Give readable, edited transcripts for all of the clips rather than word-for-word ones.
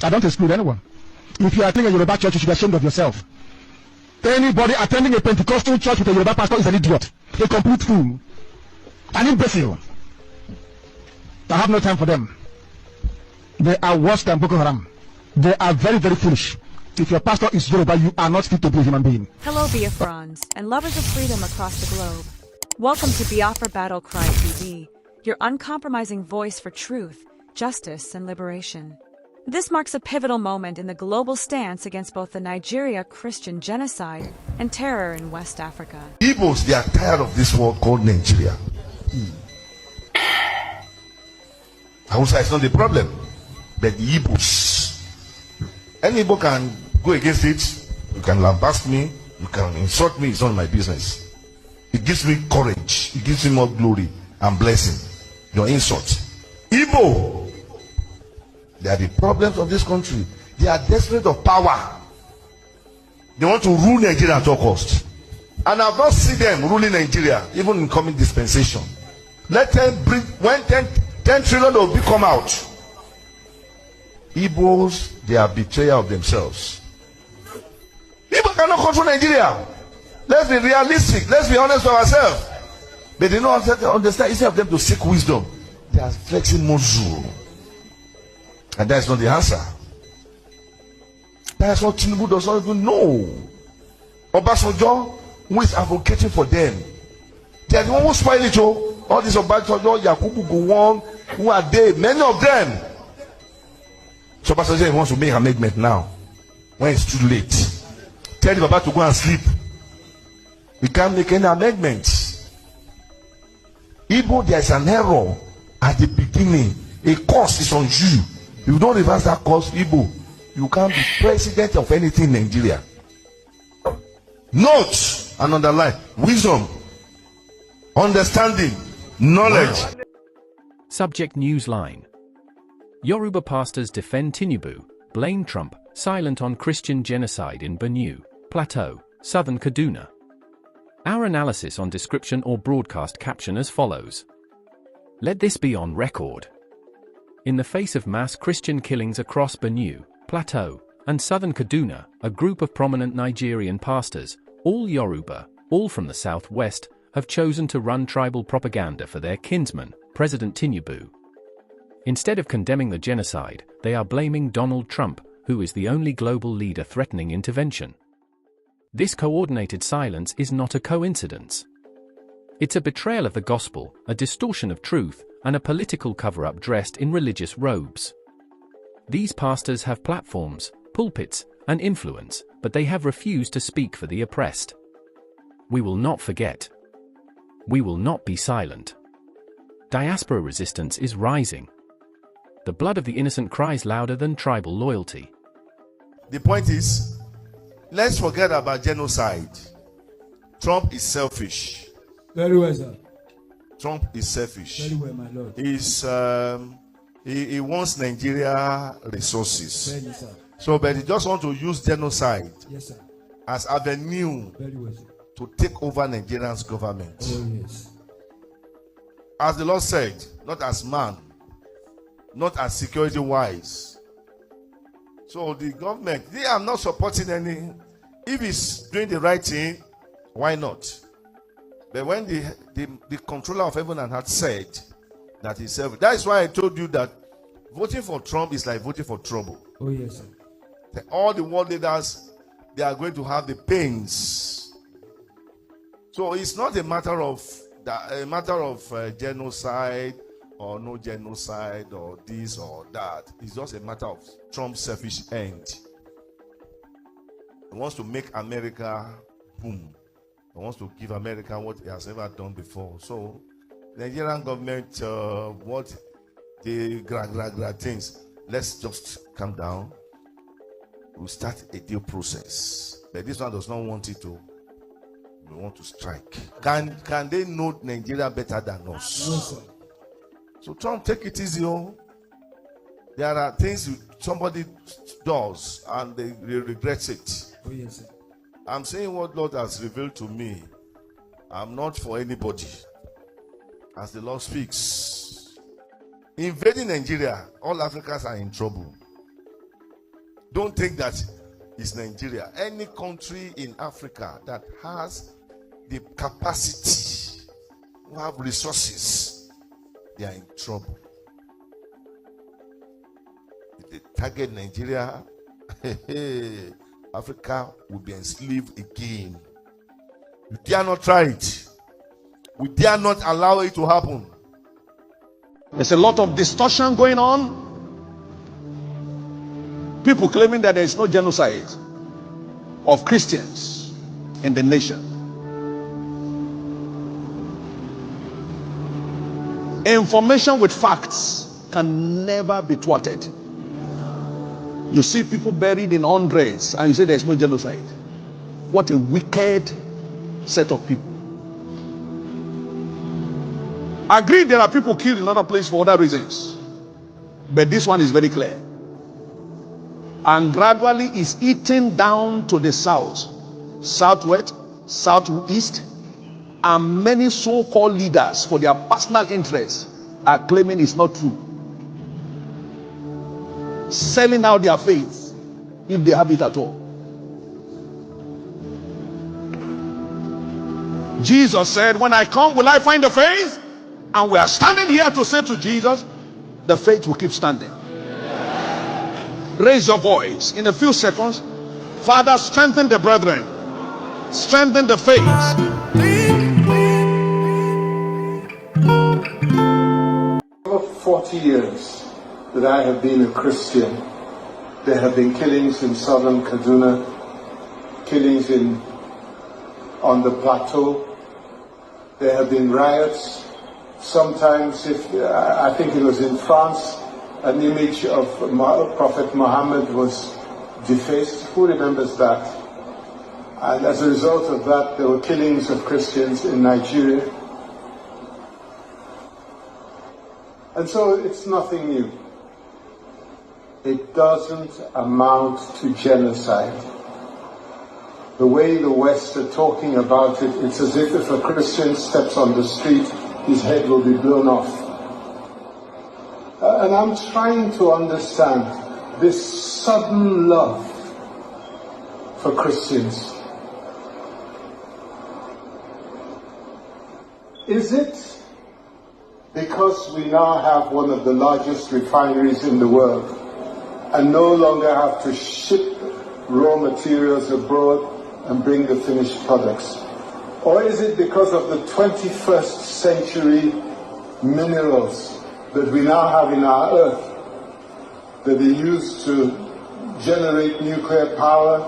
I don't exclude anyone. If you are attending a Yoruba church, you should be ashamed of yourself. Anybody attending a Pentecostal church with a Yoruba pastor is an idiot, a complete fool, an imbecile. I have no time for them. They are worse than Boko Haram. They are very, very foolish. If your pastor is Yoruba, you are not fit to be a human being. Hello, Biafrans and lovers of freedom across the globe. Welcome to Biafra Battle Cry TV, your uncompromising voice for truth, justice, and liberation. This marks a pivotal moment in the global stance against both the Nigeria Christian genocide and terror in West Africa. Igbos, they are tired of this world called Nigeria. Hausa is not the problem, but the Igbos. Any Igbo can go against it. You can lambast me, you can insult me, it's not my business. It gives me courage, it gives me more glory and blessing. Your insult. Igbo, they are the problems of this country. They are desperate of power. They want to rule Nigeria at all cost. And I've not seen them ruling Nigeria, even in coming dispensation. Let them bring, when 10 trillion will come out. Igbos, they are betrayer of themselves. People cannot control Nigeria. Let's be realistic. Let's be honest with ourselves. But they don't understand. Instead of them to seek wisdom, they are flexing muscle. And that's not the answer. That's what Tinubu does not even know. Obasanjo, who is advocating for them, they are the one who spoil it. All these Obasanjo, Yakubu Gowon, who are they? Many of them. So Obasanjo wants to make an amendment now, when it's too late. Tell the Baba to go and sleep. We can't make any amendments. Igbo, there is an error at the beginning. A curse is on you. If you don't reverse that curse, Igbo, you can't be president of anything in Nigeria. Note and underline: wisdom, understanding, knowledge. Subject Newsline. Yoruba pastors defend Tinubu, blame Trump, silent on Christian genocide in Benue, Plateau, Southern Kaduna. Our analysis on description or broadcast caption as follows. Let this be on record. In the face of mass Christian killings across Benue, Plateau, and Southern Kaduna, a group of prominent Nigerian pastors, all Yoruba, all from the southwest, have chosen to run tribal propaganda for their kinsman, President Tinubu. Instead of condemning the genocide, they are blaming Donald Trump, who is the only global leader threatening intervention. This coordinated silence is not a coincidence. It's a betrayal of the gospel, a distortion of truth, and a political cover-up dressed in religious robes. These pastors have platforms, pulpits, and influence, but they have refused to speak for the oppressed. We will not forget. We will not be silent. Diaspora resistance is rising. The blood of the innocent cries louder than tribal loyalty. The point is, let's forget about genocide. Trump is selfish. Very well, sir. Trump is selfish. Very well, my lord. He wants Nigeria resources. Very well, sir. So, but he just want to use genocide, yes, sir, as avenue very well, sir, to take over Nigeria's government. Oh, yes. As the Lord said, not as man, not as security wise. So the government, they are not supporting any. If he's doing the right thing, why not? But when the controller of heaven and earth said that he's selfish, that is why I told you that voting for Trump is like voting for trouble. Oh, yes, sir. All the world leaders, they are going to have the pains. So it's not a matter of genocide or no genocide or this or that. It's just a matter of Trump's selfish end. He wants to make America boom. He wants to give America what he has never done before. So Nigerian government, what the gra things, let's just calm down. We'll start a deal process. But this one does not want it to. We want to strike. Can they know Nigeria better than us? No, sir. So Trump, take it easy. Oh. There are things somebody does and they regret it. Oh, yes, sir. I'm saying what Lord has revealed to me. I'm not for anybody. As the Lord speaks. Invading Nigeria, all Africans are in trouble. Don't think that it's Nigeria. Any country in Africa that has the capacity, who have resources, they are in trouble. If they target Nigeria, Africa will be enslaved again. We dare not try it. We dare not allow it to happen. There's a lot of distortion going on. People claiming that there is no genocide of Christians in the nation. Information with facts can never be thwarted. You see people buried in hundreds and you say there's no genocide. What a wicked set of people. Agreed, there are people killed in other places for other reasons. But this one is very clear. And gradually is eating down to the south, southwest, southeast, and many so-called leaders for their personal interests are claiming it's not true. Selling out their faith, if they have it at all. Jesus said, when I come, will I find the faith? And we are standing here to say to Jesus, the faith will keep standing. Raise your voice in a few seconds. Father, strengthen the brethren, strengthen the faith. For 40 years that I have been a Christian, there have been killings in Southern Kaduna, killings on the Plateau. There have been riots. Sometimes, I think it was in France, an image of Prophet Muhammad was defaced. Who remembers that? And as a result of that, there were killings of Christians in Nigeria. And so it's nothing new. It doesn't amount to genocide. The way the West are talking about it, it's as if a Christian steps on the street, his head will be blown off. And I'm trying to understand this sudden love for Christians. Is it because we now have one of the largest refineries in the world and no longer have to ship raw materials abroad and bring the finished products? Or is it because of the 21st century minerals that we now have in our earth that they use to generate nuclear power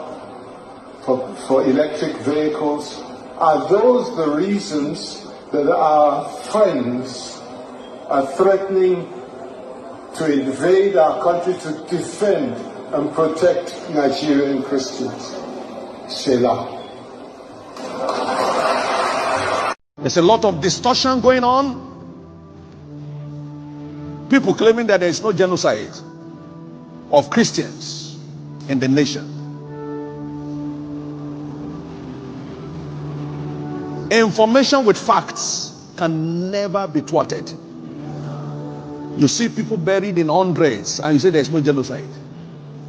for electric vehicles? Are those the reasons that our friends are threatening to invade our country to defend and protect Nigerian Christians? Selah. There's a lot of distortion going on. People claiming that there is no genocide of Christians in the nation. Information with facts can never be thwarted. You see people buried in hundreds and you say there's no genocide.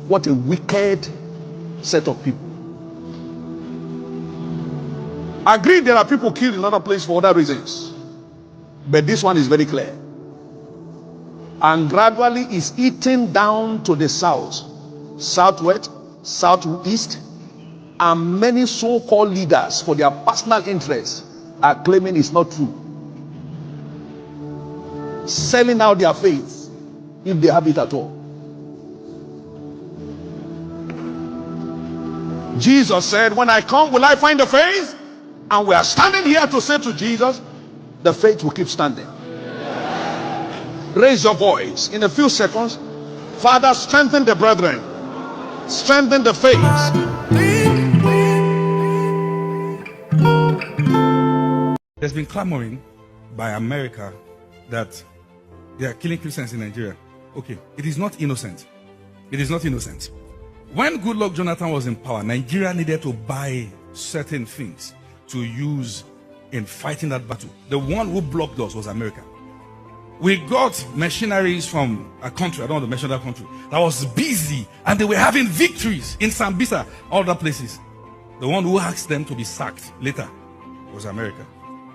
What a wicked set of people. Agreed, there are people killed in other places for other reasons. But this one is very clear. And gradually is eating down to the south, southwest, southeast, and many so-called leaders for their personal interests are claiming it's not true. Selling out their faith, if they have it at all. Jesus said, when I come, will I find the faith? And we are standing here to say to Jesus, the faith will keep standing. Raise your voice in a few seconds. Father, strengthen the brethren, strengthen the faith. There's been clamoring by America that they are killing Christians in Nigeria. Okay, it is not innocent. It is not innocent. When Goodluck Jonathan was in power, Nigeria needed to buy certain things to use in fighting that battle. The one who blocked us was America. We got mercenaries from a country, I don't want to mention that country, that was busy and they were having victories in Sambisa, other places. The one who asked them to be sacked later was America.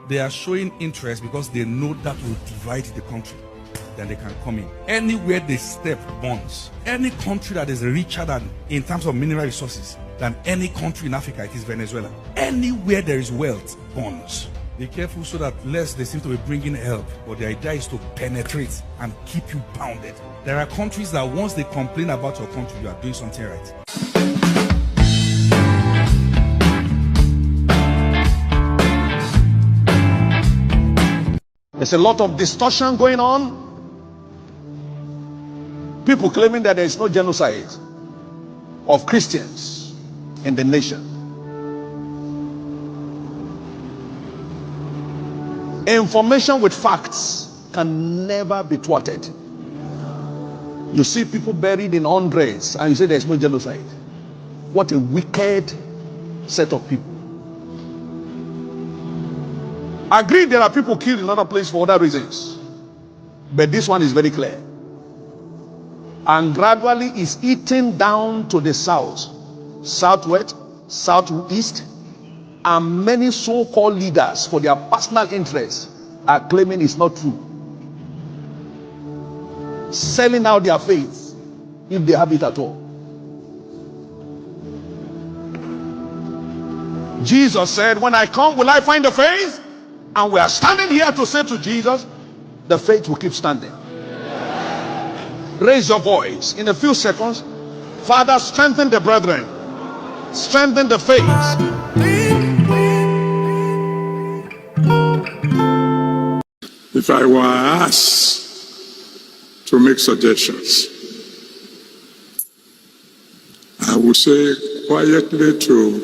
They are showing interest because they know that will divide the country. Then they can come in. Anywhere they step burns. Any country that is richer than, in terms of mineral resources, than any country in Africa, it is Venezuela. Anywhere there is wealth, burns. Be careful so that less they seem to be bringing help, but the idea is to penetrate and keep you bounded. There are countries that once they complain about your country, you are doing something right. There's a lot of distortion going on. People claiming that there is no genocide of Christians in the nation. Information with facts can never be thwarted. You see people buried in hundreds and you say there's no genocide. What a wicked set of people. I agree there are people killed in other places for other reasons. But this one is very clear. And gradually is eating down to the south, southwest, southeast, and many so-called leaders for their personal interests are claiming it's not true. Selling out their faith, if they have it at all. Jesus said, when I come, will I find the faith? And we are standing here to say to Jesus, the faith will keep standing. Raise your voice in a few seconds. Father, strengthen the brethren. Strengthen the faith. If I were asked to make suggestions, I would say quietly to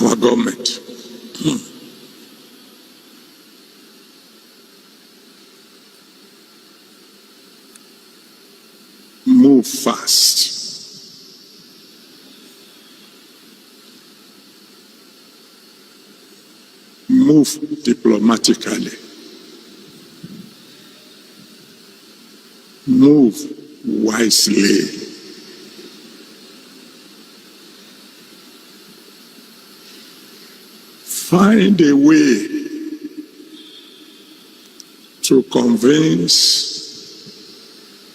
our government, move fast. Move diplomatically. Move wisely. Find a way to convince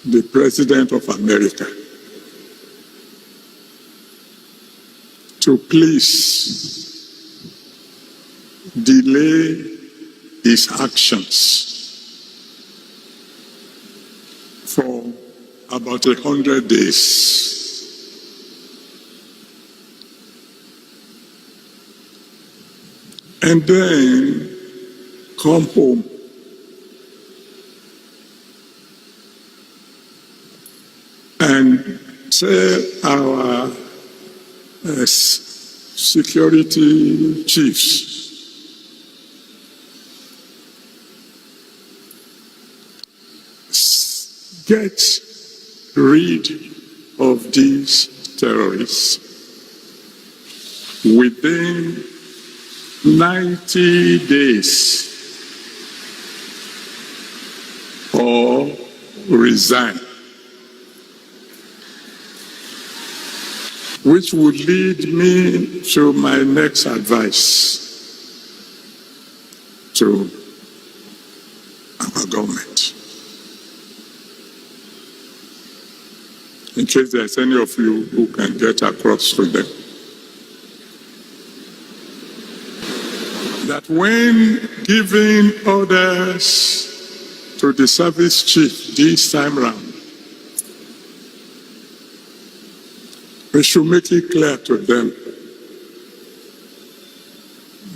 the President of America to please delay his actions for about 100 days. And then come home. And tell our security chiefs get rid of these terrorists within 90 days or resign. Which would lead me to my next advice to our government. In case there's any of you who can get across to them, that when giving orders to the service chief this time round, we should make it clear to them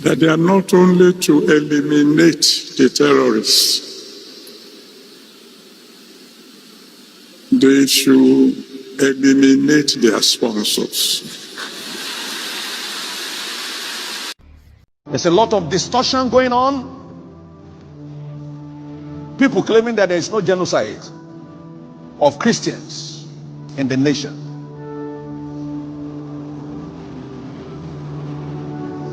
that they are not only to eliminate the terrorists, they should eliminate their sponsors. There's a lot of distortion going on. People claiming that there is no genocide of Christians in the nation.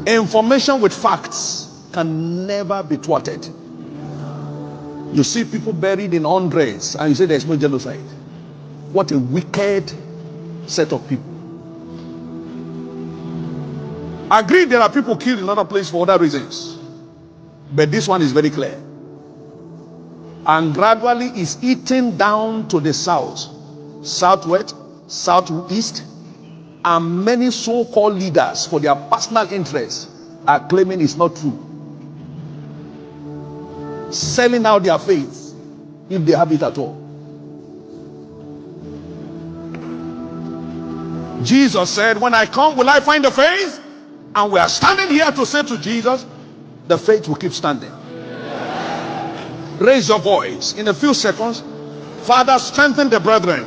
Information with facts can never be thwarted. You see people buried in hundreds and you say there's no genocide. What a wicked set of people. I agree there are people killed in other places for other reasons. But this one is very clear. And gradually is eating down to the south, southwest, southeast, and many so-called leaders for their personal interests are claiming it's not true. Selling out their faith, if they have it at all. Jesus said, when I come, will I find the faith? And we are standing here to say to Jesus, the faith will keep standing. Raise your voice in a few seconds. Father, strengthen the brethren,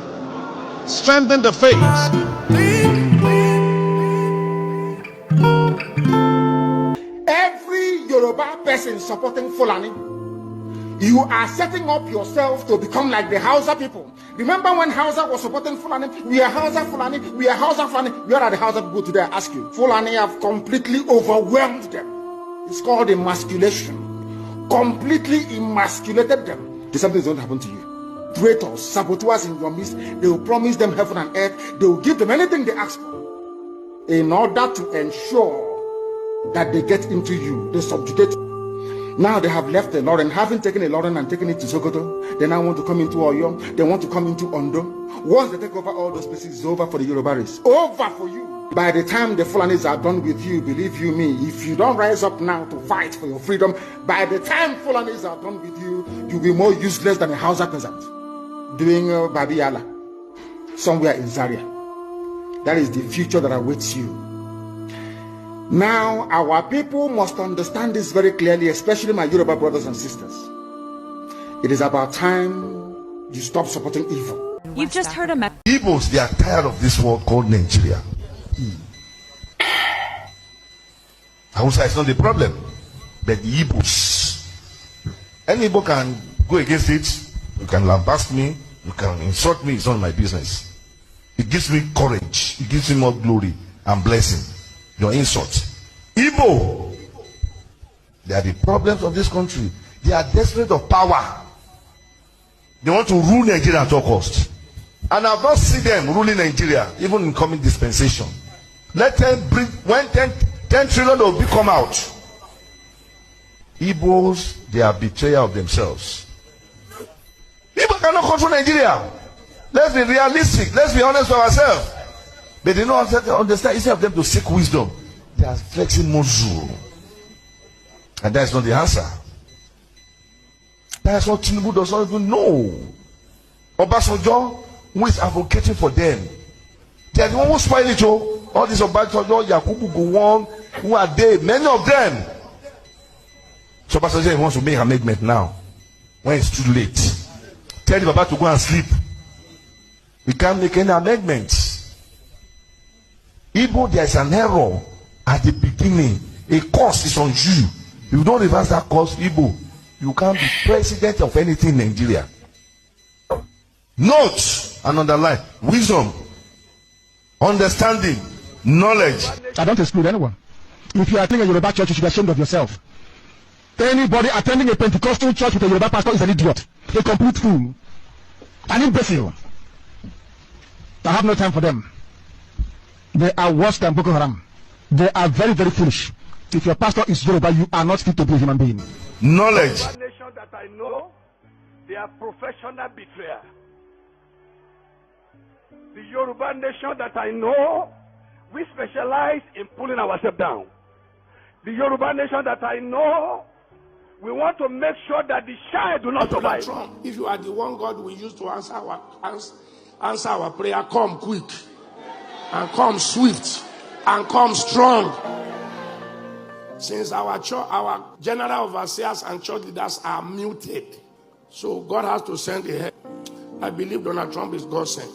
strengthen the faith. Every Yoruba person supporting Fulani, you are setting up yourself to become like the Hausa people. Remember when Hausa was supporting Fulani? We are Hausa Fulani, we are Hausa Fulani. Where are the Hausa people today? I ask you. Fulani have completely overwhelmed them. It's called emasculation. Completely emasculated them. The same thing is going to happen to you. Traitors, saboteurs in your midst, they will promise them heaven and earth. They will give them anything they ask for in order to ensure that they get into you. They subjugate you. Now they have left the Lauren, having taken a Lauren and taken it to Sokoto. They now want to come into Oyo. They want to come into Ondo. Once they take over all those places, it's over for the Yoruba race. Over for you. By the time the Fulanis are done with you, believe you me, if you don't rise up now to fight for your freedom, by the time Fulanis are done with you, you'll be more useless than a Hausa peasant doing Babiala somewhere in Zaria. That is the future that awaits you. Now, our people must understand this very clearly, especially my Yoruba brothers and sisters. It is about time you stop supporting evil. You've just heard a message. Igbos, they are tired of this world called Nigeria. Hausa is not the problem, but the Igbos. Any Igbo can go against it. You can lambast me, you can insult me, it's not my business. It gives me courage, it gives me more glory and blessing. Your insult. Igbo, they are the problems of this country. They are desperate of power. They want to rule Nigeria at all costs. And I've not seen them ruling Nigeria, even in coming dispensation. Let them bring, when 10 trillion will come out. Igbos, they are betrayer of themselves. Igbo cannot control Nigeria. Let's be realistic. Let's be honest with ourselves. But they don't understand. Instead of them to seek wisdom, they are flexing muscle. And that's not the answer. That's what Tinubu does not even know. Obasanjo, who is advocating for them, they are the one who spoil it. All these Obasanjo, Yakubu Gowon, who are they? Many of them. So Obasanjo wants to make an amendment now, when it's too late. Tell the Baba to go and sleep. We can't make any amendments. Igbo, there is an error at the beginning. A course is on you. If you don't reverse that course, Igbo, you can't be president of anything in Nigeria. Note and underline wisdom, understanding, knowledge. I don't exclude anyone. If you are attending a Yoruba church, you should be ashamed of yourself. Anybody attending a Pentecostal church with a Yoruba pastor is an idiot, a complete fool, an imbecile. I have no time for them. They are worse than Boko Haram. They are very, very foolish. If your pastor is Yoruba, you are not fit to be a human being. Knowledge. One nation that I know, they are professional betrayer. The Yoruba nation that I know, we specialize in pulling ourselves down. The Yoruba nation that I know, we want to make sure that the child do not survive. Trump, if you are the one God will use to answer our prayer, come quick. And come swift and come strong. Since our church, our general overseers and church leaders are muted, so God has to send a help. I believe Donald Trump is God sent.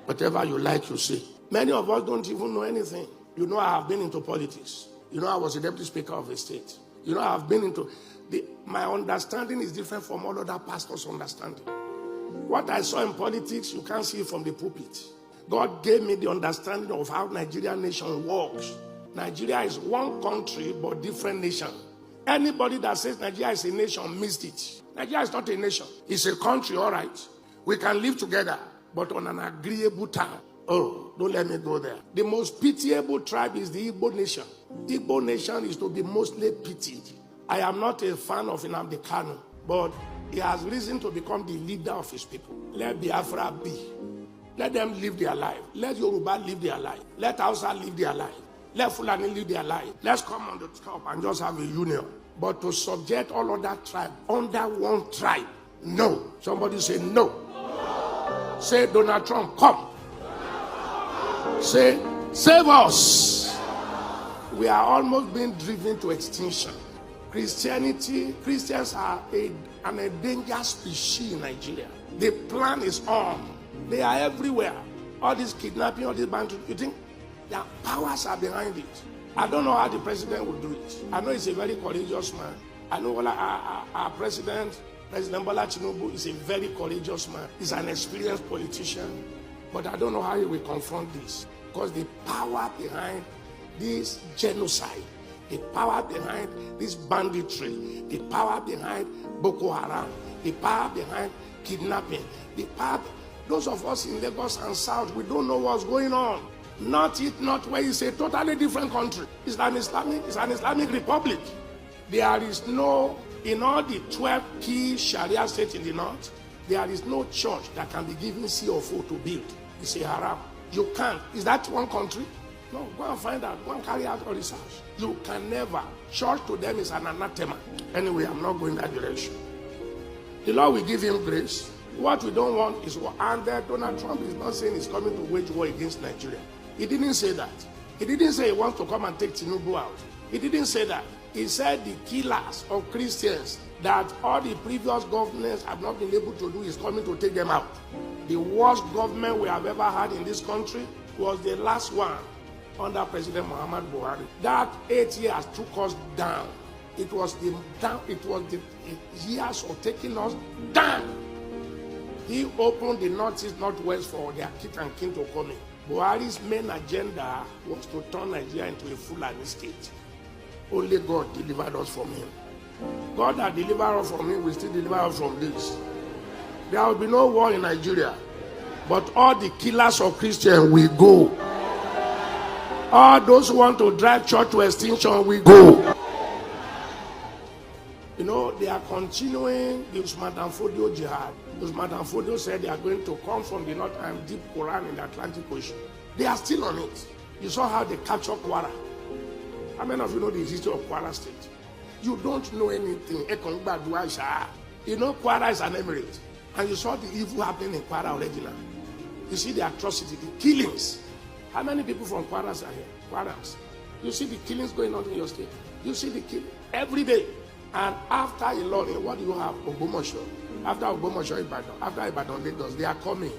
Whatever you like, you say. Many of us don't even know anything. You know, I have been into politics. You know, I was a deputy speaker of a state. You know, I have been into my understanding is different from all other pastors' understanding. What I saw in politics, you can't see it from the pulpit. God gave me the understanding of how Nigerian nation works. Nigeria is one country but different nation. Anybody that says Nigeria is a nation missed it. Nigeria is not a nation. It's a country, all right. We can live together, but on an agreeable term. Oh, don't let me go there. The most pitiable tribe is the Igbo nation. The Igbo nation is to be mostly pitied. I am not a fan of Nnamdi Kanu, but he has reason to become the leader of his people. Let Biafra be. Let them live their life. Let Yoruba live their life. Let Hausa live their life. Let Fulani live their life. Let's come on the top and just have a union. But to subject all other tribes under one tribe, no. Somebody say no. Say, Donald Trump, come. Say, save us. We are almost being driven to extinction. Christians are an endangered species in Nigeria. The plan is on. They are everywhere. All this kidnapping, all this banditry, you think their powers are behind it. I don't know how the president will do it. I know he's a very courageous man. I know our president Bola Tinubu is a very courageous man. He's an experienced politician. But I don't know how he will confront this. Because the power behind this genocide, the power behind this banditry, the power behind Boko Haram, the power behind kidnapping, the power, those of us in Lagos and South, we don't know what's going on. Not where it's a totally different country. It's an Islamic republic. There is no, in all the 12 key Sharia states in the north, there is no church that can be given CFO to build. It's a haram. You can't. Is that one country? No, go and find out. Go and carry out all research. You can never. Church to them is an anathema. Anyway, I'm not going that direction. The Lord will give him grace. What we don't want is war. And Donald Trump is not saying he's coming to wage war against Nigeria. He didn't say that. He didn't say he wants to come and take Tinubu out. He didn't say that. He said the killers of Christians that all the previous governments have not been able to do is coming to take them out. The worst government we have ever had in this country was the last one under President Muhammad Buhari. That 8 years took us down. It was the years of taking us down. He opened the northeast, northwest for their kith and kin to come in. Buhari's main agenda was to turn Nigeria into a Fulani state. Only God delivered us from him. God that delivered us from him will still deliver us from this. There will be no war in Nigeria. But all the killers of Christians will go. All those who want to drive church to extinction will go. You know, they are continuing the Usman Dan Fodio jihad. Usman Dan Fodio said they are going to come from the north and deep Quran in the Atlantic Ocean. They are still on it. You saw how they captured Kwara. How many of you know the history of Kwara State? You don't know anything. You know Kwara is an emirate. And you saw the evil happening in Kwara already now. You see the atrocity, the killings. How many people from Kwaras are here? Kwaras. You see the killings going on in your state. You see the killing every day. And after Ilorin, what do you have? Ogbomoso. After Ogbomoso, Ibadan. After Ibadan, Lagos. They are coming.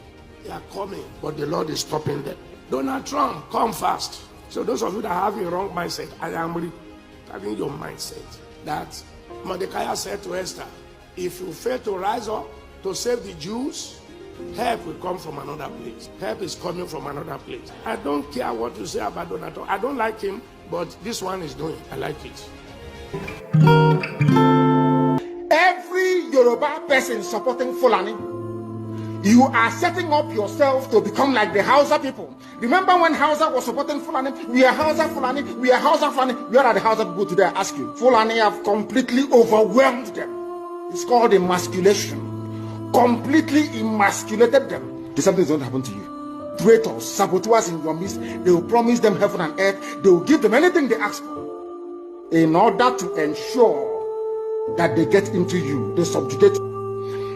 They are coming. But the Lord is stopping them. Donald Trump, come fast. So those of you that have a wrong mindset, I am having your mindset. That Mordecai said to Esther, if you fail to rise up to save the Jews, help will come from another place. Help is coming from another place. I don't care what you say about Donald Trump. I don't like him, but this one is doing. I like it. Every Yoruba person supporting Fulani, you are setting up yourself to become like the Hausa people. Remember when Hausa was supporting Fulani? We are Hausa Fulani, we are Hausa Fulani. Where are the Hausa people today? I ask you. Fulani have completely overwhelmed them. It's called emasculation. Completely emasculated them. Something is going to happen to you. Traitors, saboteurs in your midst, they will promise them heaven and earth. They will give them anything they ask for in order to ensure that they get into you. They subjugate.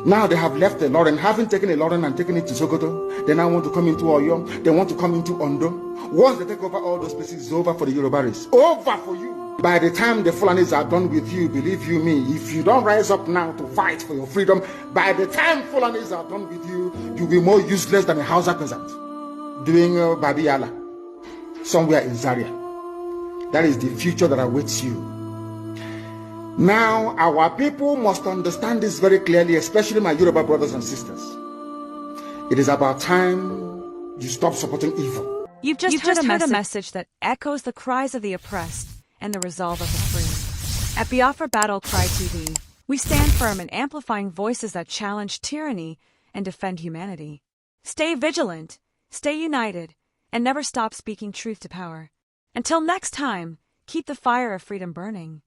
Now they have left the Lauren, having taken a Lauren and taken it to Sokoto. They now want to come into Oyo. They want to come into Ondo. Once they take over all those places, it's over for the Yoruba race. Over for you. By the time the Fulanis are done with you, believe you me, if you don't rise up now to fight for your freedom, by the time Fulanis are done with you, you'll be more useless than a Hausa peasant doing Babiala somewhere in Zaria. That is the future that awaits you. Now, our people must understand this very clearly, especially my Yoruba brothers and sisters. It is about time you stop supporting evil. You've just heard a message that echoes the cries of the oppressed and the resolve of the free. At Biafra Battle Cry TV, We stand firm in amplifying voices that challenge tyranny and defend humanity. Stay vigilant, stay united, and never stop speaking truth to power. Until next time, keep the fire of freedom burning.